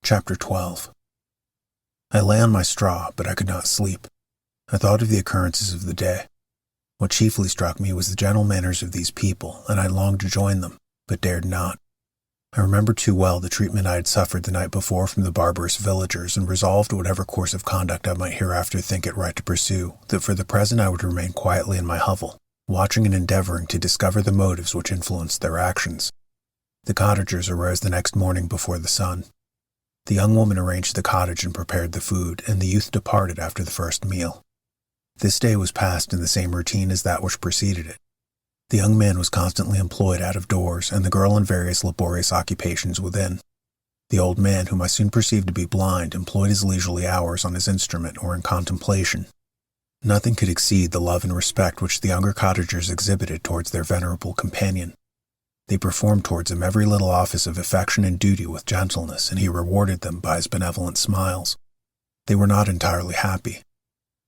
Chapter 12. I lay on my straw, but I could not sleep. I thought of the occurrences of the day. What chiefly struck me was the gentle manners of these people, and I longed to join them, but dared not. I remembered too well the treatment I had suffered the night before from the barbarous villagers, and resolved, whatever course of conduct I might hereafter think it right to pursue, that for the present I would remain quietly in my hovel, watching and endeavoring to discover the motives which influenced their actions. The cottagers arose the next morning before the sun. The young woman arranged the cottage and prepared the food, and the youth departed after the first meal. This day was passed in the same routine as that which preceded it. The young man was constantly employed out of doors, and the girl in various laborious occupations within. The old man, whom I soon perceived to be blind, employed his leisurely hours on his instrument or in contemplation. Nothing could exceed the love and respect which the younger cottagers exhibited towards their venerable companion. They performed towards him every little office of affection and duty with gentleness, and he rewarded them by his benevolent smiles. They were not entirely happy.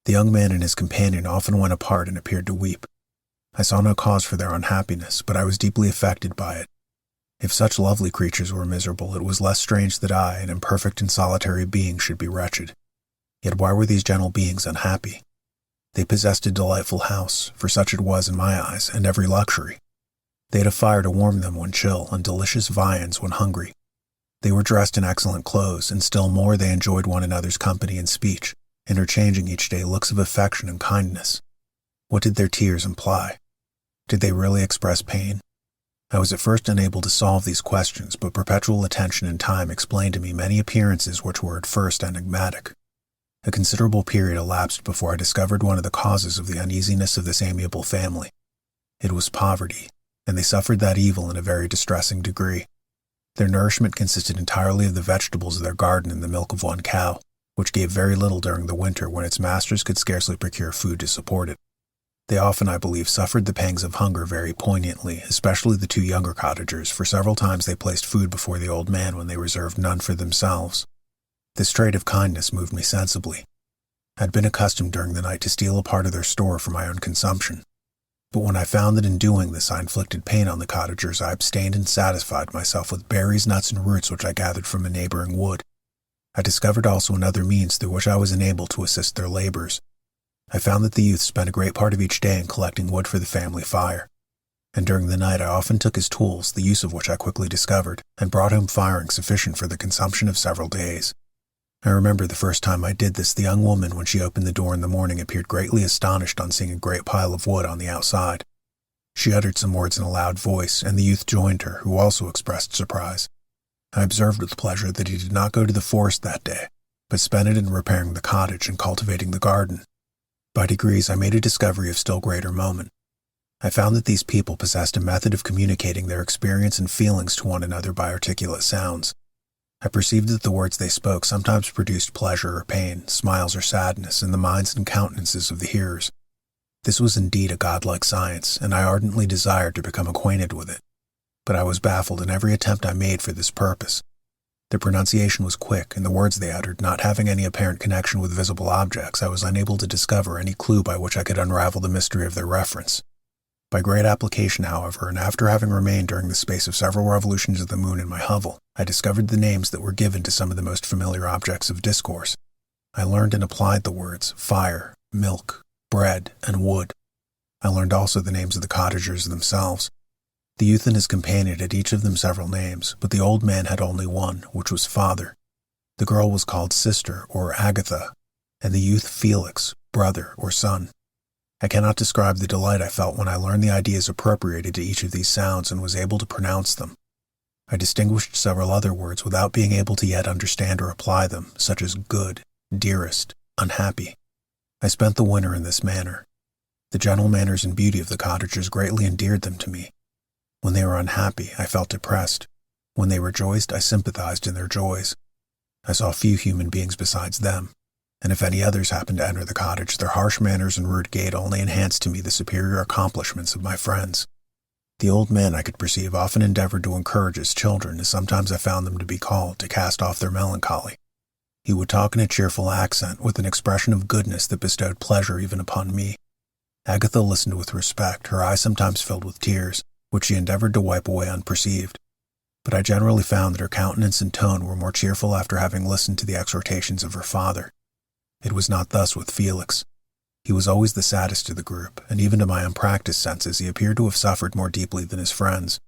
The young man and his companion often went apart and appeared to weep. I saw no cause for their unhappiness, but I was deeply affected by it. If such lovely creatures were miserable, it was less strange that I, an imperfect and solitary being, should be wretched. Yet why were these gentle beings unhappy? They possessed a delightful house, for such it was in my eyes, and every luxury. They had a fire to warm them when chill, and delicious viands when hungry. They were dressed in excellent clothes, and still more they enjoyed one another's company and speech, interchanging each day looks of affection and kindness. What did their tears imply? Did they really express pain? I was at first unable to solve these questions, but perpetual attention and time explained to me many appearances which were at first enigmatic. A considerable period elapsed before I discovered one of the causes of the uneasiness of this amiable family. It was poverty, and they suffered that evil in a very distressing degree. Their nourishment consisted entirely of the vegetables of their garden and the milk of one cow, which gave very little during the winter when its masters could scarcely procure food to support it. They often, I believe, suffered the pangs of hunger very poignantly, especially the two younger cottagers, for several times they placed food before the old man when they reserved none for themselves. This trait of kindness moved me sensibly. I had been accustomed during the night to steal a part of their store for my own consumption. But when I found that in doing this I inflicted pain on the cottagers, I abstained and satisfied myself with berries, nuts, and roots which I gathered from a neighboring wood. I discovered also another means through which I was enabled to assist their labors. I found that the youth spent a great part of each day in collecting wood for the family fire, and during the night I often took his tools, the use of which I quickly discovered, and brought home firing sufficient for the consumption of several days. I remember the first time I did this, the young woman, when she opened the door in the morning, appeared greatly astonished on seeing a great pile of wood on the outside. She uttered some words in a loud voice, and the youth joined her, who also expressed surprise. I observed with pleasure that he did not go to the forest that day, but spent it in repairing the cottage and cultivating the garden. By degrees I made a discovery of still greater moment. I found that these people possessed a method of communicating their experience and feelings to one another by articulate sounds. I perceived that the words they spoke sometimes produced pleasure or pain, smiles or sadness, in the minds and countenances of the hearers. This was indeed a godlike science, and I ardently desired to become acquainted with it. But I was baffled in every attempt I made for this purpose. Their pronunciation was quick, and the words they uttered not having any apparent connection with visible objects, I was unable to discover any clue by which I could unravel the mystery of their reference. By great application, however, and after having remained during the space of several revolutions of the moon in my hovel, I discovered the names that were given to some of the most familiar objects of discourse. I learned and applied the words fire, milk, bread, and wood. I learned also the names of the cottagers themselves. The youth and his companion had each of them several names, but the old man had only one, which was father. The girl was called sister, or Agatha, and the youth Felix, brother, or son. I cannot describe the delight I felt when I learned the ideas appropriated to each of these sounds and was able to pronounce them. I distinguished several other words without being able to yet understand or apply them, such as good, dearest, unhappy. I spent the winter in this manner. The gentle manners and beauty of the cottagers greatly endeared them to me. When they were unhappy, I felt depressed. When they rejoiced, I sympathized in their joys. I saw few human beings besides them, and if any others happened to enter the cottage, their harsh manners and rude gait only enhanced to me the superior accomplishments of my friends. The old man, I could perceive, often endeavored to encourage his children, as sometimes I found them to be called, to cast off their melancholy. He would talk in a cheerful accent, with an expression of goodness that bestowed pleasure even upon me. Agatha listened with respect, her eyes sometimes filled with tears, which she endeavored to wipe away unperceived. but I generally found that her countenance and tone were more cheerful after having listened to the exhortations of her father. It was not thus with Felix. He was always the saddest of the group, and even to my unpracticed senses he appeared to have suffered more deeply than his friends.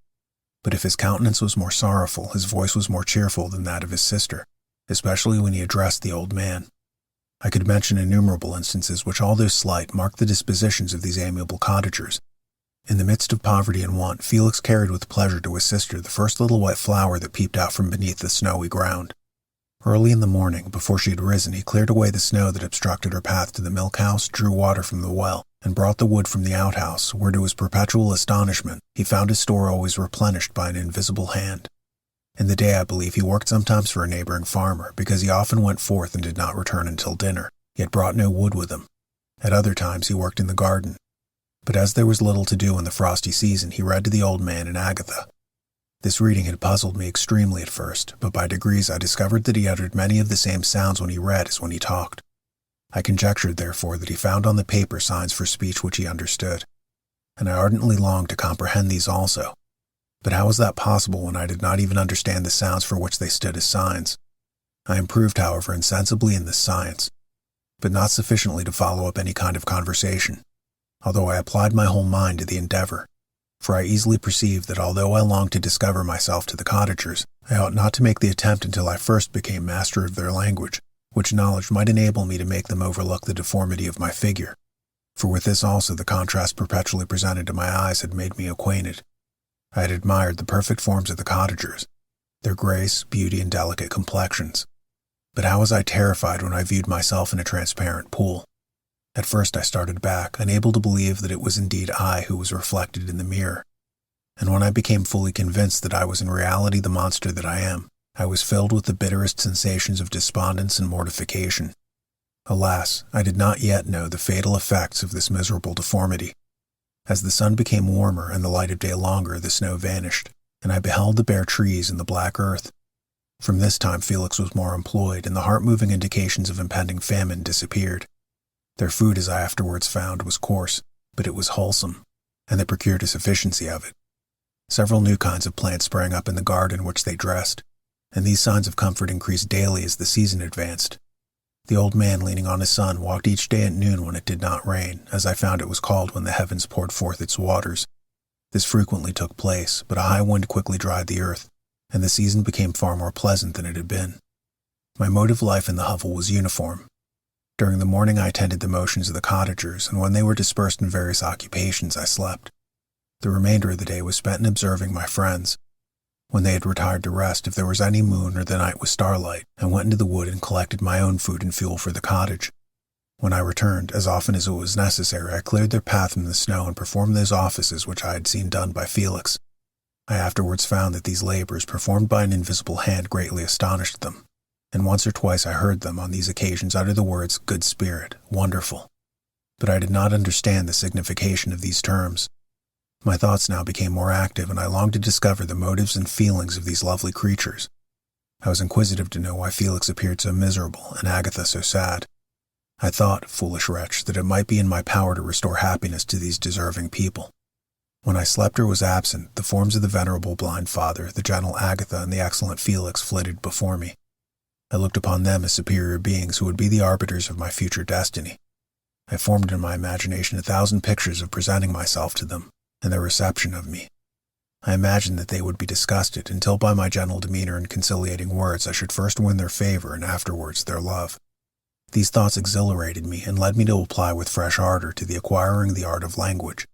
But if his countenance was more sorrowful, his voice was more cheerful than that of his sister, especially when he addressed the old man. I could mention innumerable instances which, although slight, marked the dispositions of these amiable cottagers. In the midst of poverty and want, Felix carried with pleasure to his sister the first little white flower that peeped out from beneath the snowy ground. Early in the morning, before she had risen, he cleared away the snow that obstructed her path to the milk-house, drew water from the well, and brought the wood from the outhouse, where, to his perpetual astonishment, he found his store always replenished by an invisible hand. In the day, I believe, he worked sometimes for a neighboring farmer, because he often went forth and did not return until dinner, yet brought no wood with him. At other times he worked in the garden. But as there was little to do in the frosty season, he read to the old man and Agatha. This reading had puzzled me extremely at first, but by degrees I discovered that he uttered many of the same sounds when he read as when he talked. I conjectured, therefore, that he found on the paper signs for speech which he understood, and I ardently longed to comprehend these also. But how was that possible when I did not even understand the sounds for which they stood as signs? I improved, however, insensibly in this science, but not sufficiently to follow up any kind of conversation, although I applied my whole mind to the endeavor. For I easily perceived that although I longed to discover myself to the cottagers, I ought not to make the attempt until I first became master of their language, which knowledge might enable me to make them overlook the deformity of my figure. For with this also the contrast perpetually presented to my eyes had made me acquainted. I had admired the perfect forms of the cottagers, their grace, beauty, and delicate complexions. But how was I terrified when I viewed myself in a transparent pool? At first I started back, unable to believe that it was indeed I who was reflected in the mirror. And when I became fully convinced that I was in reality the monster that I am, I was filled with the bitterest sensations of despondence and mortification. Alas, I did not yet know the fatal effects of this miserable deformity. As the sun became warmer and the light of day longer, the snow vanished, and I beheld the bare trees and the black earth. From this time Felix was more employed, and the heart-moving indications of impending famine disappeared. Their food, as I afterwards found, was coarse, but it was wholesome, and they procured a sufficiency of it. Several new kinds of plants sprang up in the garden which they dressed, and these signs of comfort increased daily as the season advanced. The old man, leaning on his son, walked each day at noon when it did not rain, as I found it was called when the heavens poured forth its waters. This frequently took place, but a high wind quickly dried the earth, and the season became far more pleasant than it had been. My mode of life in the hovel was uniform. During the morning I attended the motions of the cottagers, and when they were dispersed in various occupations I slept. The remainder of the day was spent in observing my friends. When they had retired to rest, if there was any moon or the night was starlight, I went into the wood and collected my own food and fuel for the cottage. When I returned, as often as it was necessary, I cleared their path from the snow and performed those offices which I had seen done by Felix. I afterwards found that these labors, performed by an invisible hand, greatly astonished them, and once or twice I heard them on these occasions utter the words "good spirit," "wonderful." But I did not understand the signification of these terms. My thoughts now became more active, and I longed to discover the motives and feelings of these lovely creatures. I was inquisitive to know why Felix appeared so miserable and Agatha so sad. I thought, foolish wretch, that it might be in my power to restore happiness to these deserving people. When I slept or was absent, the forms of the venerable blind father, the gentle Agatha, and the excellent Felix flitted before me. I looked upon them as superior beings who would be the arbiters of my future destiny. I formed in my imagination 1,000 pictures of presenting myself to them, and their reception of me. I imagined that they would be disgusted, until by my gentle demeanor and conciliating words I should first win their favor and afterwards their love. These thoughts exhilarated me and led me to apply with fresh ardor to the acquiring the art of language.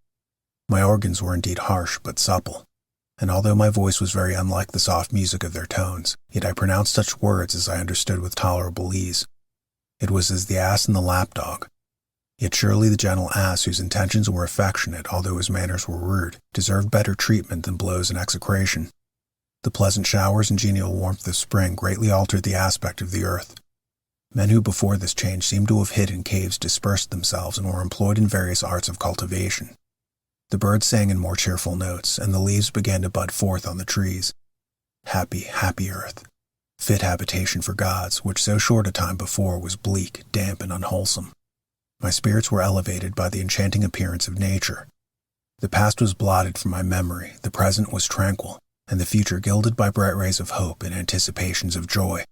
My organs were indeed harsh but supple, and although my voice was very unlike the soft music of their tones, yet I pronounced such words as I understood with tolerable ease. It was as the ass and the lapdog. Yet surely the gentle ass, whose intentions were affectionate although his manners were rude, deserved better treatment than blows and execration. The pleasant showers and genial warmth of spring greatly altered the aspect of the earth. Men who before this change seemed to have hid in caves dispersed themselves and were employed in various arts of cultivation. The birds sang in more cheerful notes, and the leaves began to bud forth on the trees. Happy, happy earth, fit habitation for gods, which so short a time before was bleak, damp, and unwholesome. My spirits were elevated by the enchanting appearance of nature. The past was blotted from my memory, the present was tranquil, and the future gilded by bright rays of hope and anticipations of joy.